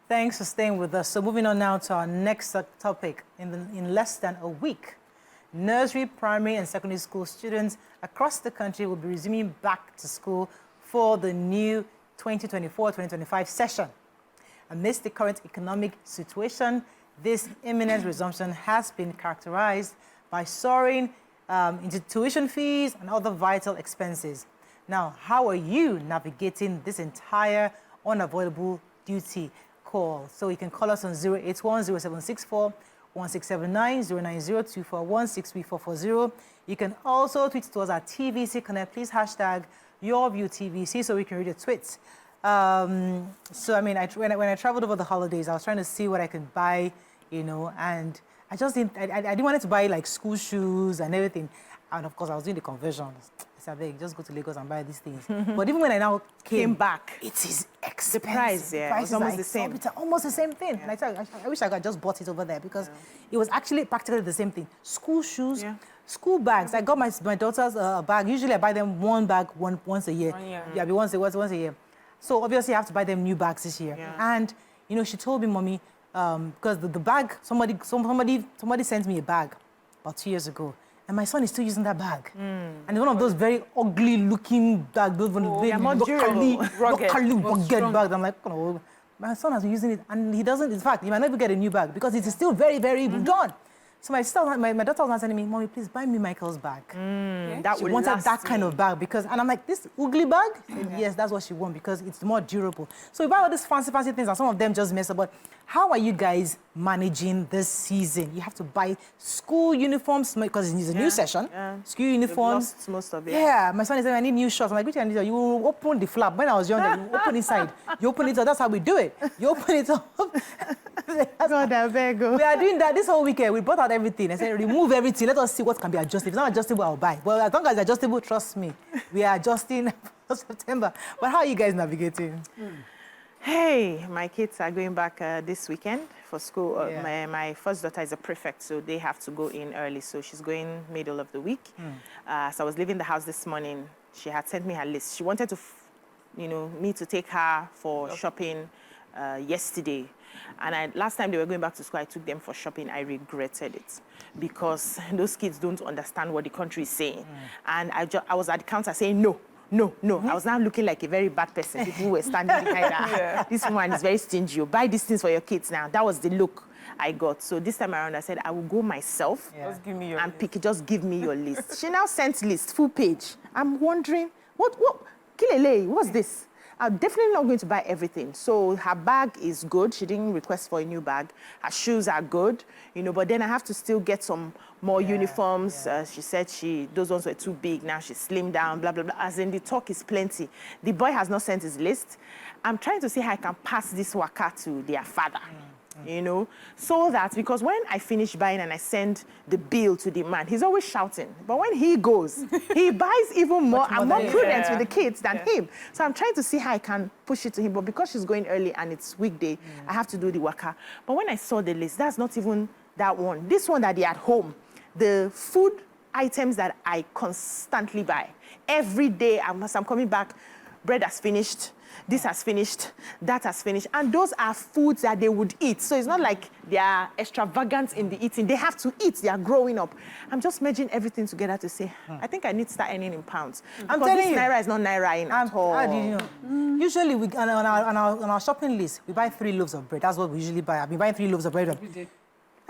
Thanks for staying with us. So moving on now to our next topic. In less than a week, nursery, primary and secondary school students across the country will be resuming back to school for the new 2024-2025 session. Amidst the current economic situation, this imminent resumption has been characterized by soaring into tuition fees and other vital expenses. Now, how are you navigating this entire unavoidable duty call? So you can call us on 081-0764-1679, 0902416340. You can also tweet to us at TVC Connect. Please hashtag YourViewTVC so we can read your tweets. So I mean, when I traveled over the holidays, I was trying to see what I could buy, you know, and I just didn't. I didn't want to buy like school shoes and everything, and of course I was doing the conversions. I said, "Hey, just go to Lagos and buy these things." But even when I now came back, it is expensive. The price, yeah, it's almost the same. It's almost the same thing. Yeah. And I wish I could just bought it over there because it was actually practically the same thing. School shoes. Yeah. School bags. I got my daughter's bag. Usually I buy them one bag once a year. 1 year. Yeah, once a year. So obviously I have to buy them new bags this year. Yeah. And you know, she told me, Mommy, because the bag, somebody sent me a bag about 2 years ago, and my son is still using that bag. And it's one of those very ugly looking bags, those locally rugged bags. I'm like, oh, my son has been using it, and he doesn't. In fact, he might never get a new bag because it is still very, very done. So my daughter was telling me, Mommy, please buy me Michael's bag. She wanted that kind of bag because, and I'm like, this ugly bag? Yes, that's what she wants because it's more durable. So we buy all these fancy things and some of them just mess up. But how are you guys managing this season? You have to buy school uniforms because it's a new session. School uniforms. Lost most of it. Yeah, my son is saying, I need new shorts. I'm like, which I need? You open the flap. When I was younger, you open inside. You open it up. That's how we do it. You open it up. God, I beg you. We are doing that this whole weekend. We brought out everything. I said, remove everything. Let us see what can be adjusted. If it's not adjustable, I'll buy. Well, as long as it's adjustable, trust me. We are adjusting for September. But how are you guys navigating? Hey, my kids are going back this weekend for school. My first daughter is a prefect, so they have to go in early. So she's going middle of the week. So I was leaving the house this morning. She had sent me her list. She wanted to, me to take her for shopping yesterday. And last time they were going back to school, I took them for shopping. I regretted it because those kids don't understand what the country is saying. And I was at the counter saying, no. I was now looking like a very bad person. People were standing behind her. This woman is very stingy. You buy these things for your kids now. That was the look I got. So this time around, I said, I will go myself just give me your and list. pick it. Just give me your list. She now sent list, full page. I'm wondering, what, Kilele, what's this? I'm definitely not going to buy everything. So her bag is good. She didn't request for a new bag. Her shoes are good, but then I have to still get some more uniforms. She said those ones were too big. Now she's slimmed down, blah, blah, blah. As in, the talk is plenty. The boy has not sent his list. I'm trying to see how I can pass this waka to their father. So that, because when I finish buying and I send the bill to the man, he's always shouting. But when he goes, he buys even more. I'm more prudent with the kids than him. So I'm trying to see how I can push it to him. But because she's going early and it's weekday, I have to do the waka. But when I saw the list, that's not even that one. This one that they at home, the food items that I constantly buy. Every day, as I'm coming back, bread has finished. This has finished, that has finished. And those are foods that they would eat. So it's not like they are extravagant in the eating. They have to eat. They are growing up. I'm just merging everything together to say, I think I need to start earning in pounds. I'm telling you. Naira is not Naira in at all. How do you know? Usually, on our shopping list, we buy 3 loaves of bread. That's what we usually buy. I've been buying 3 loaves of bread.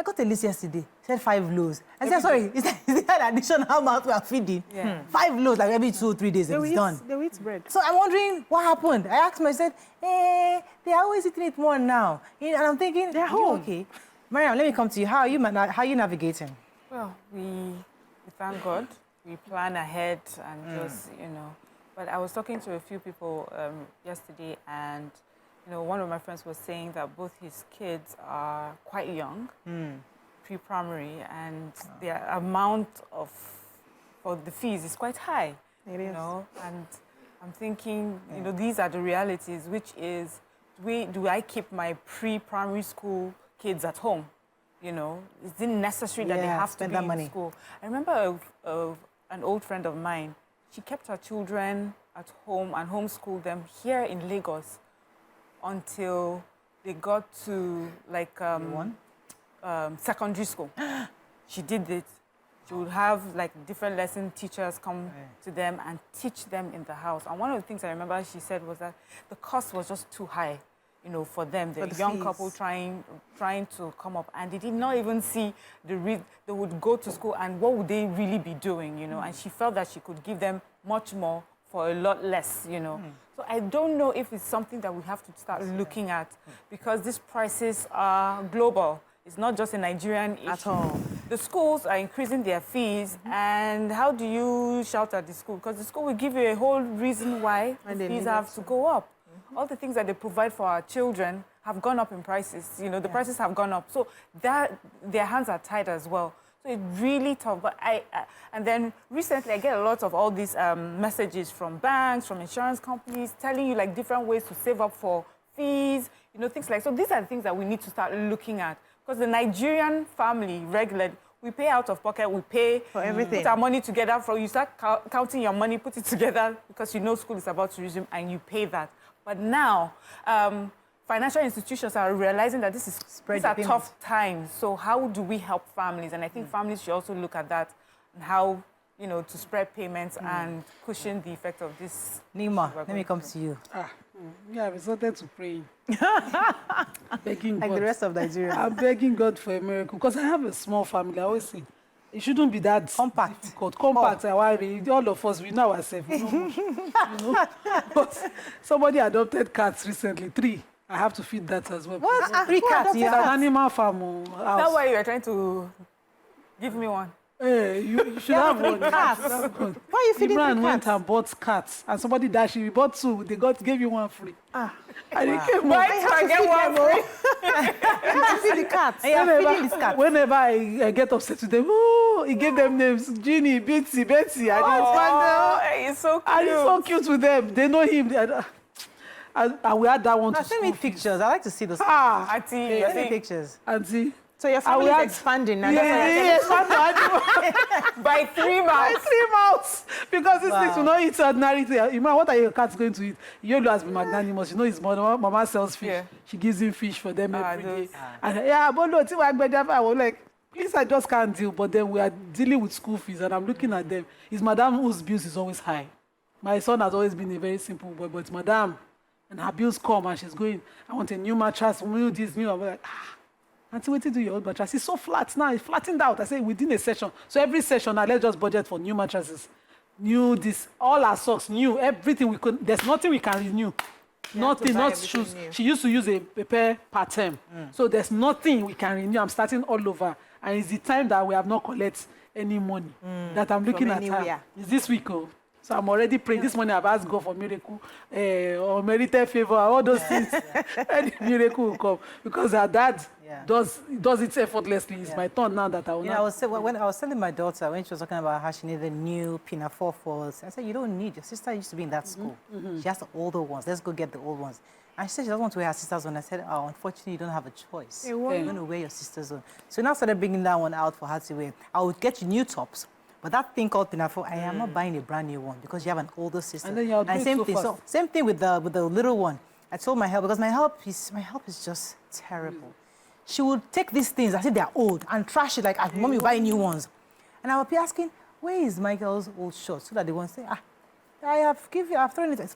I got a list yesterday. It said 5 loaves. I said, sorry, is that additional amount we are feeding? 5 loaves, like every 2 or 3 days, it's done. They eat bread. So I'm wondering what happened. I asked myself, they are always eating it more now. And I'm thinking, they're home. Okay. Mariam, let me come to you. How are you navigating? Well, we thank God. We plan ahead and just, But I was talking to a few people yesterday, and one of my friends was saying that both his kids are quite young, pre-primary, and the amount for the fees is quite high. It is. And I'm thinking, these are the realities, which is, do I keep my pre-primary school kids at home? Is it necessary that they have to be in school? I remember an old friend of mine. She kept her children at home and homeschooled them here in Lagos until they got to like secondary school, she did it. She would have like different lesson teachers come to them and teach them in the house. And one of the things I remember she said was that the cost was just too high, you know, for them, the young fees. couple trying to come up. And they did not even see they would go to school and what would they really be doing, you know. And she felt that she could give them much more for a lot less, you know. So I don't know if it's something that we have to start looking at because these prices are global. It's not just a Nigerian issue. At all. The schools are increasing their fees, and how do you shout at the school? Because the school will give you a whole reason why the fees have to go up. All the things that they provide for our children have gone up in prices. You know, the prices have gone up. So that their hands are tied as well. So it's really tough. But and then recently I get a lot of all these messages from banks, from insurance companies, telling you like different ways to save up for fees, you know, things like. So these are the things that we need to start looking at. Because the Nigerian family, regularly, we pay out of pocket, we pay for everything. Put our money together. You start counting your money, put it together because you know school is about to resume and you pay that. But now, financial institutions are realizing that these are tough times. So how do we help families? And I think families should also look at that and how, you know, to spread payments and cushion the effect of this. Nima, let me come to you. Yeah, I resorted to praying. Begging Like God. the rest of Nigeria. I'm begging God for a miracle because I have a small family. I always say it shouldn't be that Compact. difficult. Compact. All of us, we know ourselves. We know, you know? But somebody adopted cats recently, 3. I have to feed that as well. What? 3 cats? It's an animal farm house. That's why you are trying to give me one. Hey, you should have one. cats. You should have one. Why are you feeding Imran the went cats? and bought cats, and somebody dashed you. We bought 2. They gave you 1 free. And they came Why home. I get one free? You have to feed the cats. And you're feeding this cat. Whenever I get upset with them, oh, he gave them names: Ginny, Betsy, Betsy. Oh, it's so cute. And he's so cute with them. They know him. And we had that one Now, to send me school fees. pictures. I like to see those. Auntie, Send me pictures. Auntie. So your family we is had- expanding now. Yes, by 3 months. 3 months. Because these Wow. things will not eat ordinary things. You know, what are your cats going to eat? Yolo has been magnanimous. You know his mama sells fish. Yeah. She gives him fish for them every day. those. And yeah, but no, I was like, please, I just can't deal. But then we are dealing with school fees, and I'm looking at them. It's madam whose bills is always high. My son has always been a very simple boy, but it's madam. And her bills come, and she's going, I want a new mattress, new this, new. I'm like, Auntie, what do you do your old mattress? It's so flat now. It's flattened out. I say within a session. So every session, now let's just budget for new mattresses, new this, all our socks, new everything we could. There's nothing we can renew. Nothing, buy not everything shoes. new. She used to use a pair per term. So there's nothing we can renew. I'm starting all over, and it's the time that we have not collected any money that I'm looking at her. anywhere. It's this week, oh. So I'm already praying. This morning I've asked God for miracle, or merited favor, all those things. Any miracle will come because her dad does it effortlessly. It's my turn now that I will You know, not. when I was telling my daughter, when she was talking about how she needed new pinafore falls, I said, you don't need, your sister used to be in that school. She has the older ones. Let's go get the old ones. And she said she doesn't want to wear her sister's one. I said, oh, unfortunately, you don't have a choice. You're going to wear your sister's one. So now I started bringing that one out for her to wear. I would get you new tops. But that thing called pinafore, I am not buying a brand new one because you have an older sister. And then you're doing same so thing. fast. So same thing with the little one. I told my help because my help is just terrible. She would take these things, I said they're old, and trash it like, Mom, you buy new ones. And I would be asking, where is Michael's old shorts? So that they won't say, I've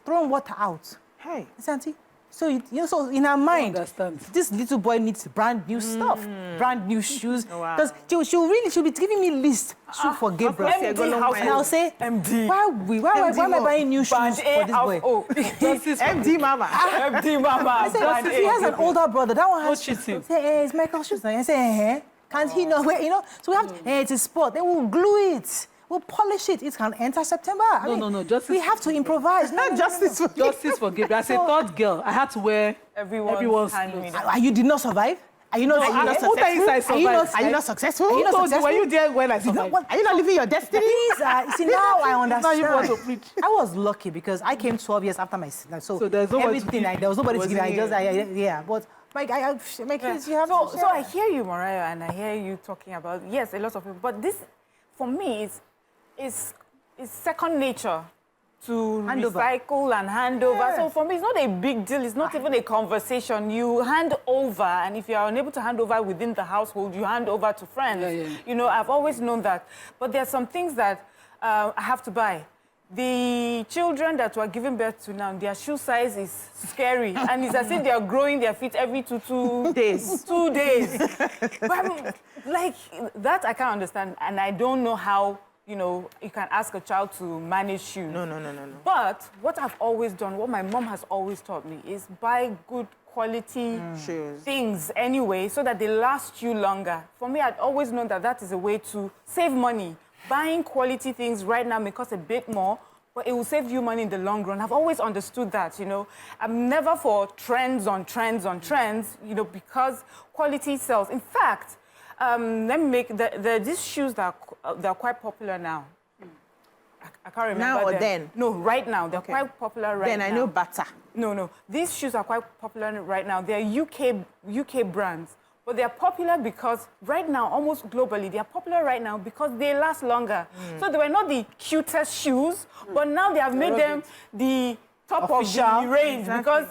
thrown water out. Hey. I said, Auntie, so, so in her mind, understand. this little boy needs brand new stuff, brand new shoes. Wow. Because she'll be giving me list shoe for Gabriel. MD And I'll say, MD. why am I buying new shoes for this boy? MD Mama. MD Mama. I said, if he has an older brother, that one has cheating. shoes. Say, hey, it's Michael's shoes. I say, can't he know where, So we have to, it's a sport. Then we'll glue it. We'll polish it. It can enter September. No, justice. We have to improvise. No, Justice for Justice for Gabriel. As a third girl, I had to wear everyone's handmade. clothes. You did not survive? Are you not successful? Who tell you I survived? Are you not successful? Are you not Who told you successful? when you there when I survived? Are you not living your destiny? Please, see, now I understand. Now you want to preach. I was lucky because I came 12 years after my sister. So there's nobody to everything, give. there was nobody to give. Wasn't But my kids, you have to So I hear you, Mariah, and I hear you talking about, yes, a lot of people. But this, for me, is second nature to Hand over. recycle and hand over. Yes. So for me, it's not a big deal. It's not even a conversation. You hand over, and if you are unable to hand over within the household, you hand over to friends. You know, I've always known that. But there are some things that I have to buy. The children that were giving birth to now, their shoe size is scary. And it's as if they are growing their feet every two days. 2 days. But like, that I can't understand. And I don't know how, you know, you can ask a child to manage shoes. No. But what I've always done, what my mom has always taught me, is buy good quality Shoes. things anyway, so that they last you longer. For me, I'd always known that that is a way to save money. Buying quality things right now may cost a bit more, but it will save you money in the long run. I've always understood that, you know. I'm never for trends on trends on trends, you know, because quality sells. In fact, let me make these shoes that are quite popular now. I can't remember. Now or them. then? No, right now. They're quite popular right now. Then I know Bata. No. These shoes are quite popular right now. They're UK brands. But they're popular because right now, almost globally, they're popular right now because they last longer. So they were not the cutest shoes, but now they have made them the top of the range because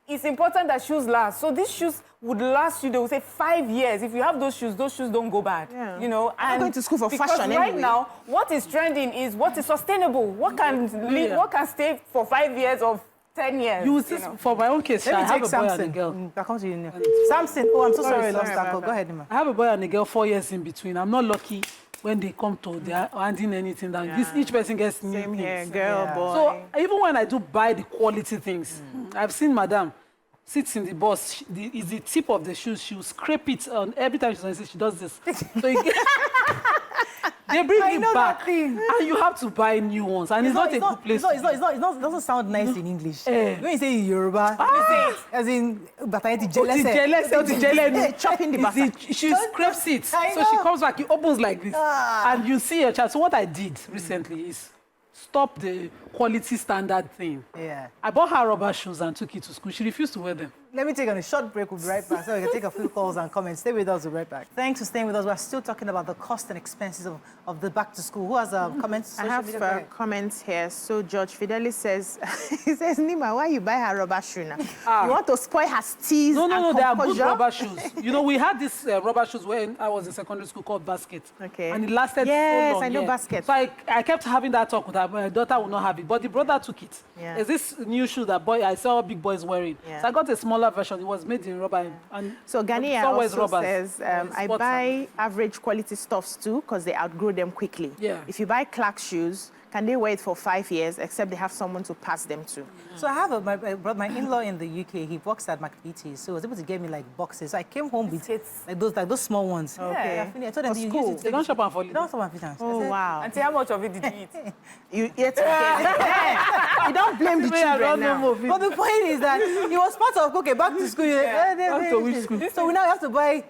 it's important that shoes last. So these shoes would last you, they would say 5 years. If you have those shoes don't go bad. Yeah. You know, I'm going to school for because fashion right anyway. now, what is trending is what is sustainable. What can what can stay for 5 years or 10 years. You will see, for my own case, Let I me have take a boy and a Samson. girl. I'll come to you now. Samson, oh, I'm so sorry, I lost that call. Go ahead, Nima. I have a boy and a girl 4 years in between. I'm not lucky when they come to, they are handing anything down. Each person gets new Same things. here, girl, boy. So even when I do buy the quality things, I've seen Madam sits in the bus. It's the tip of the shoes. She will scrape it on every time she's on the she does this. So you get, they bring it back, and you have to buy new ones. And it's not a good place. It doesn't sound nice in English. Eh. When you say Yoruba, as in Batayeti Chopping the butter. She scrapes it, so I she know. comes back, it opens like this, and you see your child. So what I did recently is stop the quality standard thing. Yeah. I bought her rubber shoes and took it to school. She refused to wear them. Let me take a short break. We'll be right back. So we can take a few calls and comments. Stay with us. We'll be right back. Thanks for staying with us. We're still talking about the cost and expenses of the back to school. Who has comments? I have comments here. So George Fidelis says, he says, Nima, why you buy her rubber shoe now? You want to spoil her steez? No, and they are good composure? rubber shoes. You know, we had this rubber shoes when I was in secondary school called Basket. Okay. And it lasted Yes, so long. I know Basket. So I kept having that talk with her. My daughter will not have it, but the brother took it. Yeah. There's this new shoe that I saw big boys wearing. Yeah. So I got a smaller version. It was made in rubber. And So Ghania it's always also rubbers. says, I Sports buy average quality stuffs too because they outgrow them quickly. Yeah. If you buy Clark shoes, can they wear it for 5 years except they have someone to pass them to? So I have my in-law in the UK. He works at McVitie's, so he was able to get me like boxes. So I came home with like those small ones. Okay. I told them For you school. use it. They don't shop and for They don't for my fitness. Oh, wow. Auntie, how much of it did you eat? You ate okay. You don't blame the children now. But the point is that it was part of back to school. Back to which school? So we now have to buy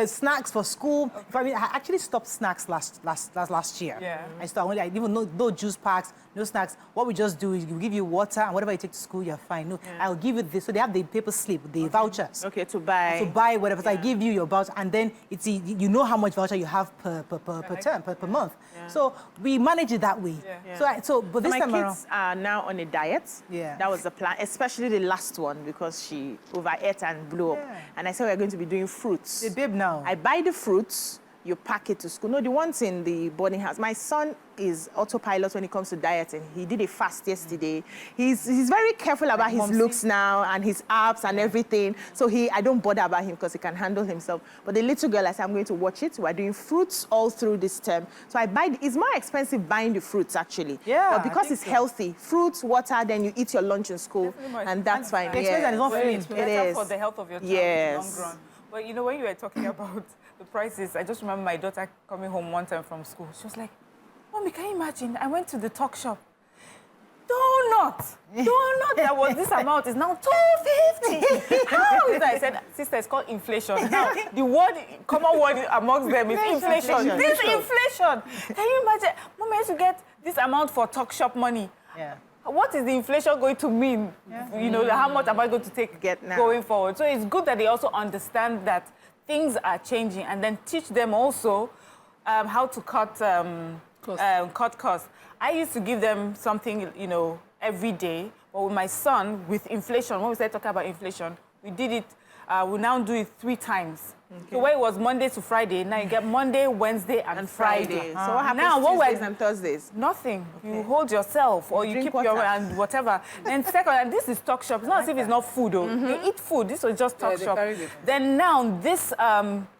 snacks for school. I mean, I actually stopped snacks last year. Yeah. I stopped. I even no juice packs, no snacks. What we just do is we give you water and whatever you take to school, you're fine. No, I'll give you this. So they have the paper slip, the vouchers. Okay, to buy. To buy whatever. So I give you your voucher, and then it's you know how much voucher you have per term, per month. So we manage it that way. But this my time around, kids are now on a diet. Yeah. That was the plan, especially the last one because she overate and blew up. Yeah. And I said we're going to be doing fruits. the babe now. I buy the fruits, you pack it to school. No, the ones in the boarding house. My son is autopilot when it comes to dieting. He did a fast yesterday. He's very careful about his looks now and his abs and everything. So I don't bother about him because he can handle himself. But the little girl, I said, I'm going to watch it. We're doing fruits all through this term. So it's more expensive buying the fruits, actually. Yeah, But because it's healthy, fruits, water, then you eat your lunch in school. And that's fine. The expense and it's not free. It Better is. for the health of your child Yes. in the long run. But you know, when you were talking about the prices, I just remember my daughter coming home one time from school. She was like, Mommy, can you imagine? I went to the tuck shop. Donut that was this amount is now $2.50. How is that? I said, sister, it's called inflation. Now, the common word amongst them is inflation. This inflation. Can you imagine? Mom, I used to get this amount for tuck shop money. Yeah. What is the inflation going to mean? You know, how much am I going to take going forward? So it's good that they also understand that things are changing and then teach them also how to cut cut costs. I used to give them something, you know, every day. But with my son, with inflation, when we started talking about inflation, we did it, we now do it 3 times. Okay. So where it was Monday to Friday, now you get Monday, Wednesday, and Friday. So what happens now, Tuesdays and Thursdays? Nothing. Okay. You hold yourself, or you keep your and whatever. Then second, and this is talk shop. It's not as if it's not food, though. You eat food. This was just talk shop. Then now, this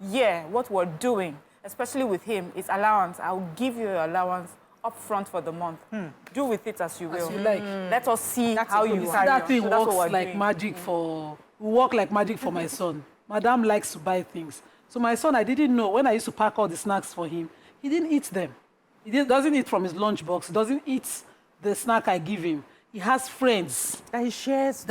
year, what we're doing, especially with him, is allowance. I'll give you your allowance up front for the month. Do with it as you will. As you like. Let us see how you carry that on. thing So works like magic for my son. Madam likes to buy things. So my son, I didn't know, when I used to pack all the snacks for him, he didn't eat them. Doesn't eat from his lunchbox. Doesn't eat the snack I give him. He has friends. That he shares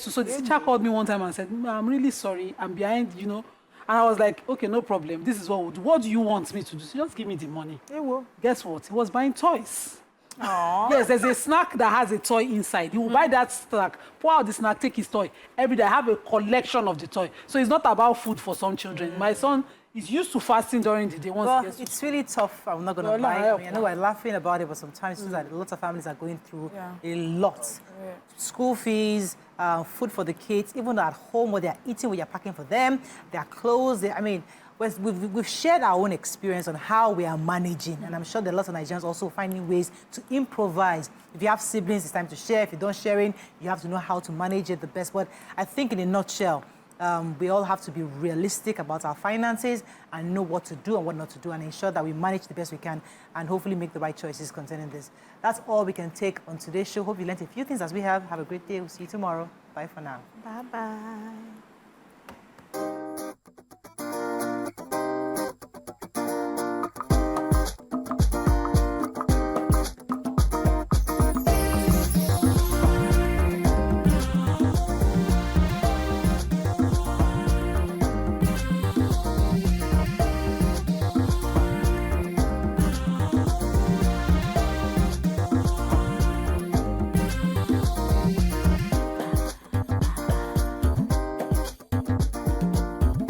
too. So the teacher called me one time and said, I'm really sorry. I'm behind, you know. And I was like, okay, no problem. This is what we'll do. What do you want me to do? So just give me the money. He will. Guess what? He was buying toys. Aww. Yes, there's a snack that has a toy inside. He will buy that snack, pour out the snack, take his toy. Every day I have a collection of the toy. So it's not about food for some children. My son is used to fasting during the day. It's really tough. I'm not going to lie. I know we're laughing about it, but sometimes a lot of families are going through a lot. School fees, food for the kids, even at home where they're eating, where you're packing for them, their clothes. We've shared our own experience on how we are managing, and I'm sure there are lots of Nigerians also finding ways to improvise. If you have siblings, it's time to share. If you don't share it, you have to know how to manage it the best. But I think in a nutshell, we all have to be realistic about our finances and know what to do and what not to do, and ensure that we manage the best we can and hopefully make the right choices concerning this. That's all we can take on today's show. Hope you learned a few things as we have. Have a great day. We'll see you tomorrow. Bye for now. Bye-bye.